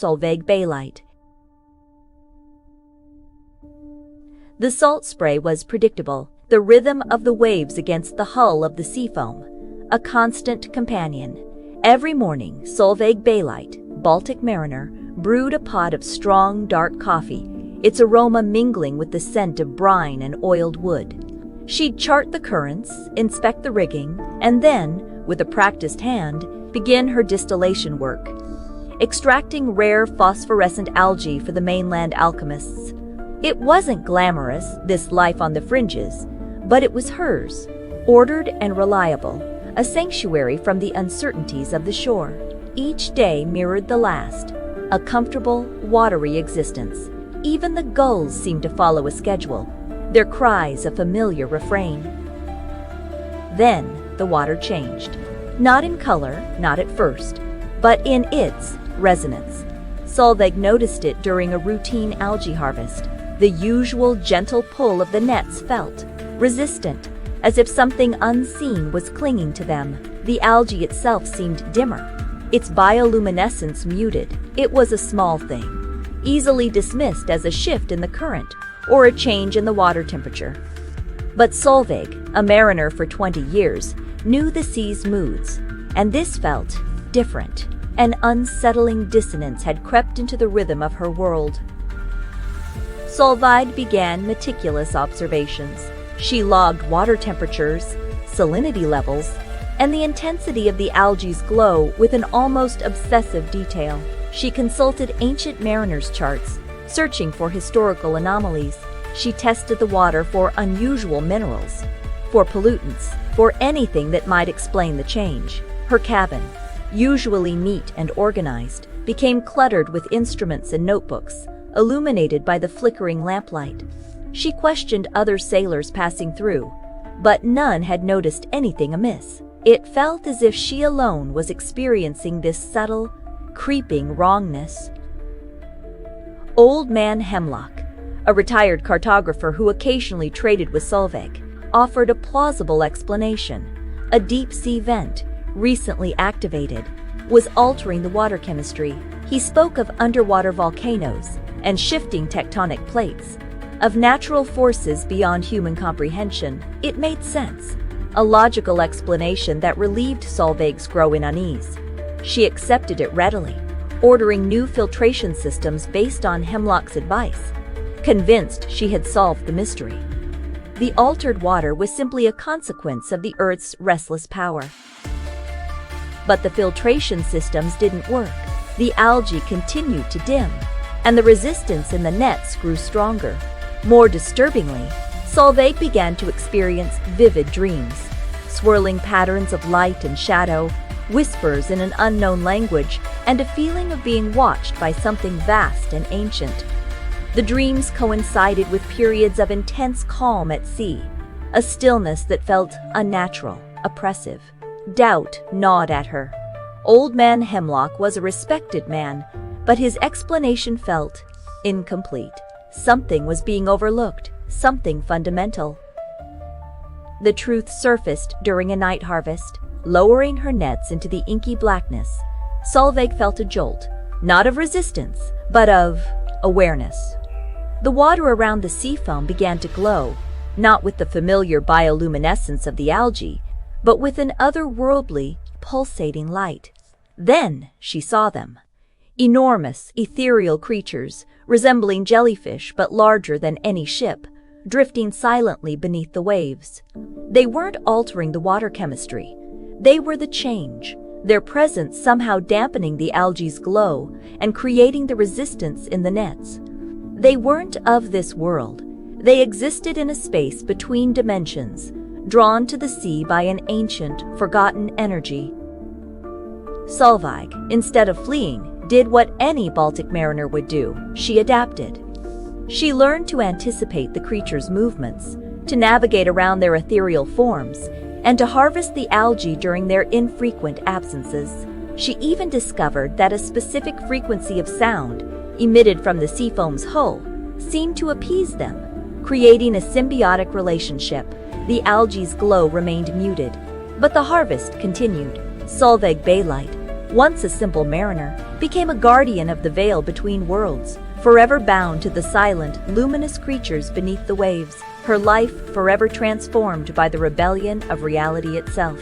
Solveig Baylight. The salt spray was predictable, the rhythm of the waves against the hull of the sea foam, a constant companion. Every morning, Solveig Baylight, Baltic mariner, brewed a pot of strong, dark coffee, its aroma mingling with the scent of brine and oiled wood. She'd chart the currents, inspect the rigging, and then, with a practiced hand, begin her distillation work, extracting rare phosphorescent algae for the mainland alchemists. It wasn't glamorous, this life on the fringes, but it was hers, ordered and reliable, a sanctuary from the uncertainties of the shore. Each day mirrored the last, a comfortable, watery existence. Even the gulls seemed to follow a schedule, their cries a familiar refrain. Then the water changed. Not in color, not at first, but in its resonance. Solveig noticed it during a routine algae harvest. The usual gentle pull of the nets felt resistant, as if something unseen was clinging to them. The algae itself seemed dimmer, its bioluminescence muted. It was a small thing, easily dismissed as a shift in the current or a change in the water temperature. But Solveig, a mariner for 20 years, knew the sea's moods, and this felt different. An unsettling dissonance had crept into the rhythm of her world. Solveig began meticulous observations. She logged water temperatures, salinity levels, and the intensity of the algae's glow with an almost obsessive detail. She consulted ancient mariners' charts, searching for historical anomalies. She tested the water for unusual minerals, for pollutants, for anything that might explain the change. Her cabin, usually neat and organized, became cluttered with instruments and notebooks, illuminated by the flickering lamplight. She questioned other sailors passing through, but none had noticed anything amiss. It felt as if she alone was experiencing this subtle, creeping wrongness. Old Man Hemlock, a retired cartographer who occasionally traded with Solveig, offered a plausible explanation. A deep-sea vent, recently activated, was altering the water chemistry. He spoke of underwater volcanoes and shifting tectonic plates, of natural forces beyond human comprehension. It made sense, a logical explanation that relieved Solveig's growing unease. She accepted it readily, ordering new filtration systems based on Hemlock's advice, convinced she had solved the mystery. The altered water was simply a consequence of the Earth's restless power. But the filtration systems didn't work. The algae continued to dim, and the resistance in the nets grew stronger. More disturbingly, Solveig began to experience vivid dreams, swirling patterns of light and shadow, whispers in an unknown language, and a feeling of being watched by something vast and ancient. The dreams coincided with periods of intense calm at sea, a stillness that felt unnatural, oppressive. Doubt gnawed at her. Old Man Hemlock was a respected man, but his explanation felt incomplete. Something was being overlooked, something fundamental. The truth surfaced during a night harvest. Lowering her nets into the inky blackness, Solveig felt a jolt, not of resistance, but of awareness. The water around the sea foam began to glow, not with the familiar bioluminescence of the algae, but with an otherworldly, pulsating light. Then she saw them. Enormous, ethereal creatures, resembling jellyfish but larger than any ship, drifting silently beneath the waves. They weren't altering the water chemistry. They were the change, their presence somehow dampening the algae's glow and creating the resistance in the nets. They weren't of this world. They existed in a space between dimensions, drawn to the sea by an ancient, forgotten energy. Solveig, instead of fleeing, did what any Baltic mariner would do. She adapted. She learned to anticipate the creatures' movements, to navigate around their ethereal forms, and to harvest the algae during their infrequent absences. She even discovered that a specific frequency of sound, emitted from the sea foam's hull, seemed to appease them, creating a symbiotic relationship. The algae's glow remained muted, but the harvest continued. Solveig Baylight, once a simple mariner, became a guardian of the veil between worlds, forever bound to the silent, luminous creatures beneath the waves, her life forever transformed by the rebellion of reality itself.